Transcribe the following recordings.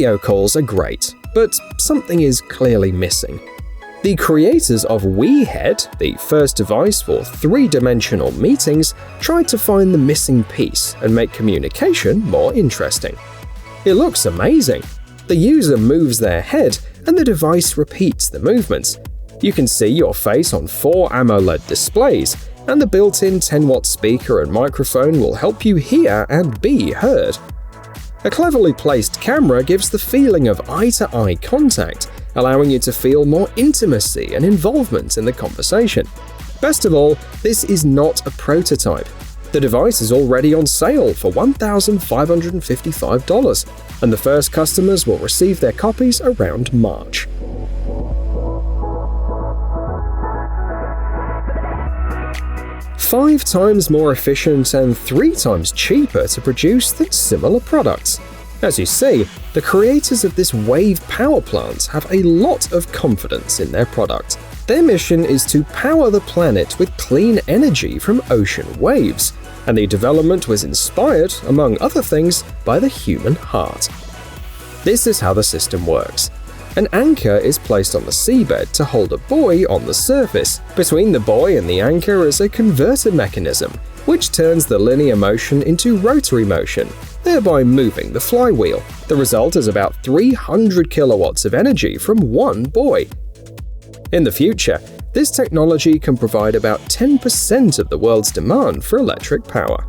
Video calls are great, but something is clearly missing. The creators of Wehead, the first device for three-dimensional meetings, tried to find the missing piece and make communication more interesting. It looks amazing. The user moves their head and the device repeats the movements. You can see your face on 4 AMOLED displays, and the built-in 10-watt speaker and microphone will help you hear and be heard. A cleverly placed camera gives the feeling of eye-to-eye contact, allowing you to feel more intimacy and involvement in the conversation. Best of all, this is not a prototype. The device is already on sale for $1,555, and the first customers will receive their copies around March. Five times more efficient and 3 times cheaper to produce than similar products. As you see, the creators of this wave power plant have a lot of confidence in their product. Their mission is to power the planet with clean energy from ocean waves, and the development was inspired, among other things, by the human heart. This is how the system works. An anchor is placed on the seabed to hold a buoy on the surface. Between the buoy and the anchor is a converter mechanism, which turns the linear motion into rotary motion, thereby moving the flywheel. The result is about 300 kilowatts of energy from one buoy. In the future, this technology can provide about 10% of the world's demand for electric power.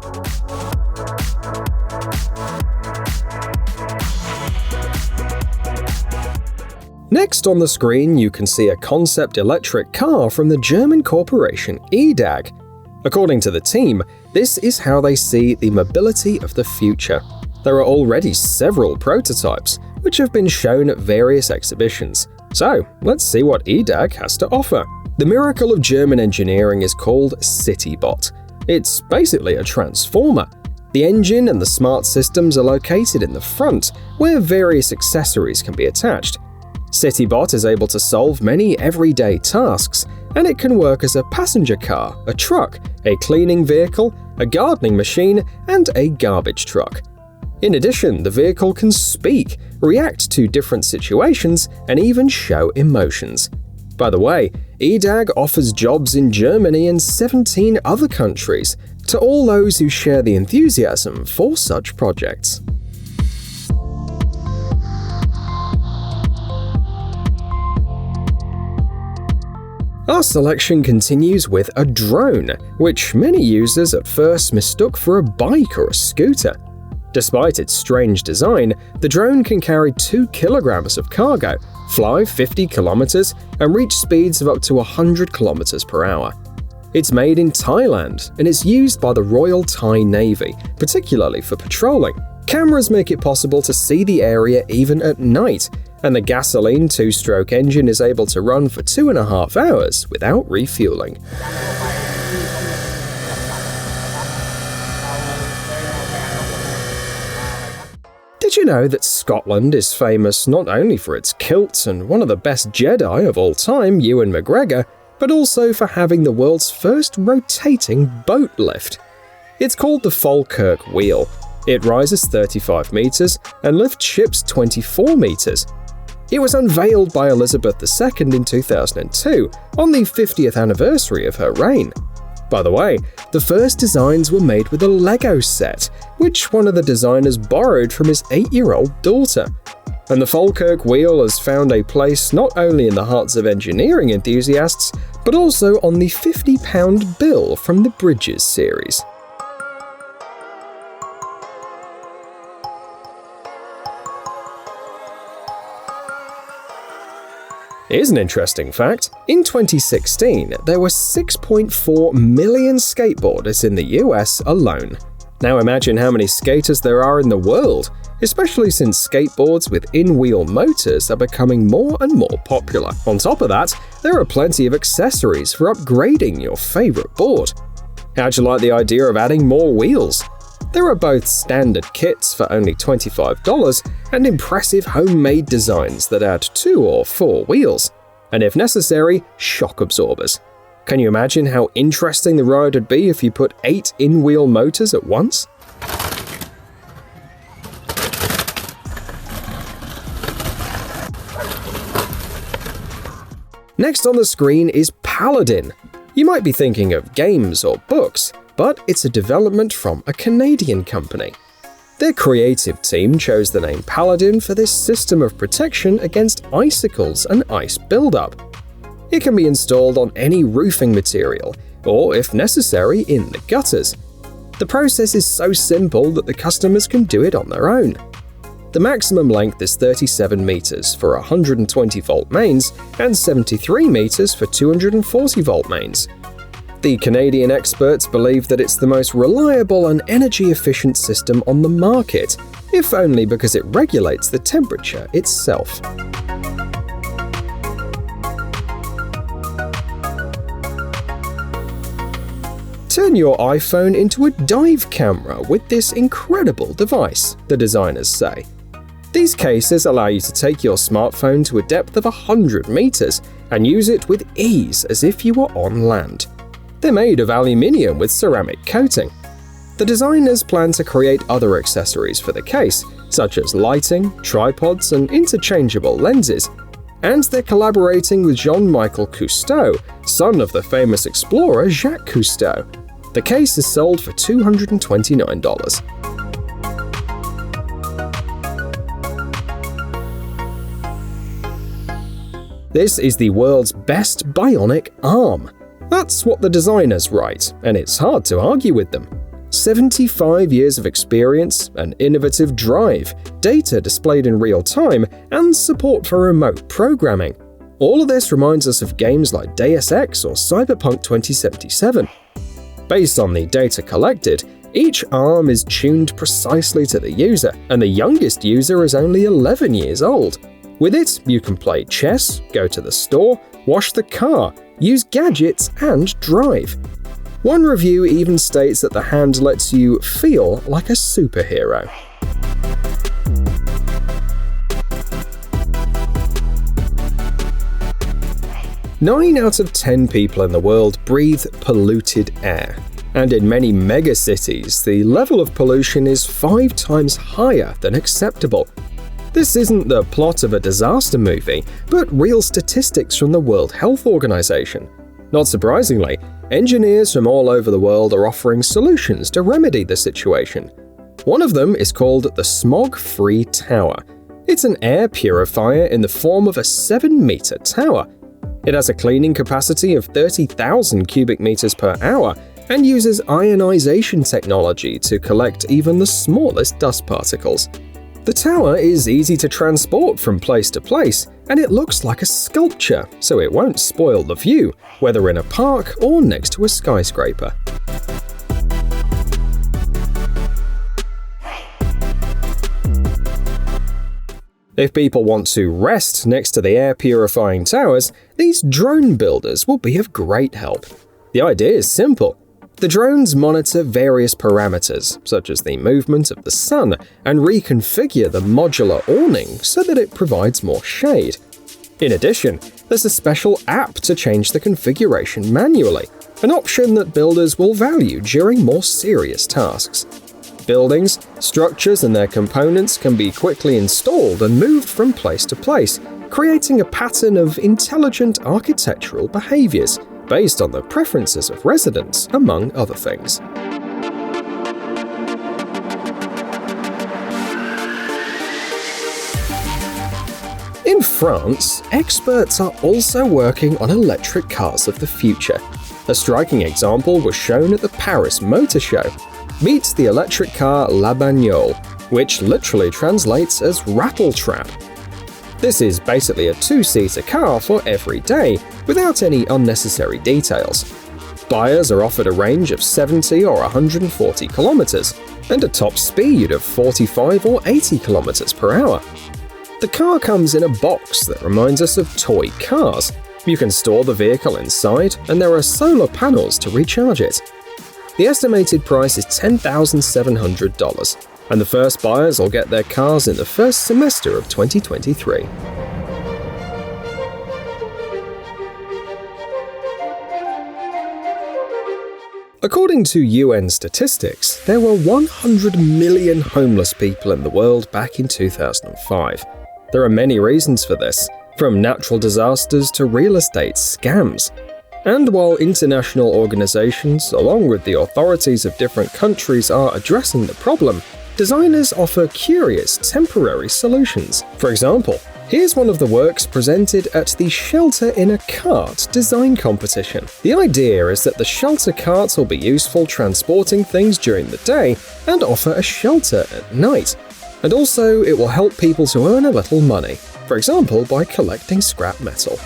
Next on the screen, you can see a concept electric car from the German corporation EDAG. According to the team, this is how they see the mobility of the future. There are already several prototypes, which have been shown at various exhibitions. So, let's see what EDAG has to offer. The miracle of German engineering is called Citybot. It's basically a transformer. The engine and the smart systems are located in the front, where various accessories can be attached. Citybot is able to solve many everyday tasks, and it can work as a passenger car, a truck, a cleaning vehicle, a gardening machine, and a garbage truck. In addition, the vehicle can speak, react to different situations, and even show emotions. By the way, EDAG offers jobs in Germany and 17 other countries to all those who share the enthusiasm for such projects. Our selection continues with a drone, which many users at first mistook for a bike or a scooter. Despite its strange design, the drone can carry 2 kilograms of cargo, fly 50 kilometers, and reach speeds of up to 100 kilometers per hour. It's made in Thailand, and it's used by the Royal Thai Navy, particularly for patrolling. Cameras make it possible to see the area even at night, and the gasoline 2-stroke engine is able to run for 2.5 hours without refueling. Did you know that Scotland is famous not only for its kilts and one of the best Jedi of all time, Ewan McGregor, but also for having the world's first rotating boat lift? It's called the Falkirk Wheel. It rises 35 meters and lifts ships 24 meters. It was unveiled by Elizabeth II in 2002, on the 50th anniversary of her reign. By the way, the first designs were made with a Lego set, which one of the designers borrowed from his 8-year-old daughter. And the Falkirk Wheel has found a place not only in the hearts of engineering enthusiasts, but also on the £50 bill from the Bridges series. Here's an interesting fact. In 2016, there were 6.4 million skateboarders in the US alone. Now imagine how many skaters there are in the world, especially since skateboards with Inwheel Motors are becoming more and more popular. On top of that, there are plenty of accessories for upgrading your favorite board. How'd you like the idea of adding more wheels? There are both standard kits for only $25 and impressive homemade designs that add 2 or 4 wheels, and if necessary, shock absorbers. Can you imagine how interesting the ride would be if you put 8 Inwheel motors at once? Next on the screen is Paladin. You might be thinking of games or books, but it's a development from a Canadian company. Their creative team chose the name Paladin for this system of protection against icicles and ice buildup. It can be installed on any roofing material, or if necessary, in the gutters. The process is so simple that the customers can do it on their own. The maximum length is 37 meters for 120-volt mains and 73 meters for 240-volt mains. The Canadian experts believe that it's the most reliable and energy-efficient system on the market, if only because it regulates the temperature itself. Turn your iPhone into a dive camera with this incredible device, the designers say. These cases allow you to take your smartphone to a depth of 100 meters and use it with ease as if you were on land. They're made of aluminium with ceramic coating. The designers plan to create other accessories for the case, such as lighting, tripods, and interchangeable lenses. And they're collaborating with Jean-Michel Cousteau, son of the famous explorer Jacques Cousteau. The case is sold for $229. This is the world's best bionic arm. That's what the designers write, and it's hard to argue with them. 75 years of experience, an innovative drive, data displayed in real time, and support for remote programming. All of this reminds us of games like Deus Ex or Cyberpunk 2077. Based on the data collected, each arm is tuned precisely to the user, and the youngest user is only 11 years old. With it, you can play chess, go to the store, wash the car, use gadgets, and drive. One review even states that the hand lets you feel like a superhero. Nine out of 10 people in the world breathe polluted air. And in many megacities, the level of pollution is 5 times higher than acceptable. This isn't the plot of a disaster movie, but real statistics from the World Health Organization. Not surprisingly, engineers from all over the world are offering solutions to remedy the situation. One of them is called the Smogfree Tower. It's an air purifier in the form of a 7-meter tower. It has a cleaning capacity of 30,000 cubic meters per hour and uses ionization technology to collect even the smallest dust particles. The tower is easy to transport from place to place, and it looks like a sculpture, so it won't spoil the view, whether in a park or next to a skyscraper. If people want to rest next to the air-purifying towers, these drone builders will be of great help. The idea is simple. The drones monitor various parameters, such as the movement of the sun, and reconfigure the modular awning so that it provides more shade. In addition, there's a special app to change the configuration manually, an option that builders will value during more serious tasks. Buildings, structures, and their components can be quickly installed and moved from place to place, creating a pattern of intelligent architectural behaviors based on the preferences of residents, among other things. In France, experts are also working on electric cars of the future. A striking example was shown at the Paris Motor Show. Meet the electric car La Bagnole, which literally translates as rattletrap. This is basically a 2-seater car for every day, without any unnecessary details. Buyers are offered a range of 70 or 140 kilometers, and a top speed of 45 or 80 kilometers per hour. The car comes in a box that reminds us of toy cars. You can store the vehicle inside, and there are solar panels to recharge it. The estimated price is $10,700, and the first buyers will get their cars in the first semester of 2023. According to UN statistics, there were 100 million homeless people in the world back in 2005. There are many reasons for this, from natural disasters to real estate scams. And while international organizations, along with the authorities of different countries, are addressing the problem, designers offer curious temporary solutions. For example, here's one of the works presented at the Shelter in a Cart design competition. The idea is that the shelter cart will be useful transporting things during the day and offer a shelter at night. And also, it will help people to earn a little money, for example by collecting scrap metal.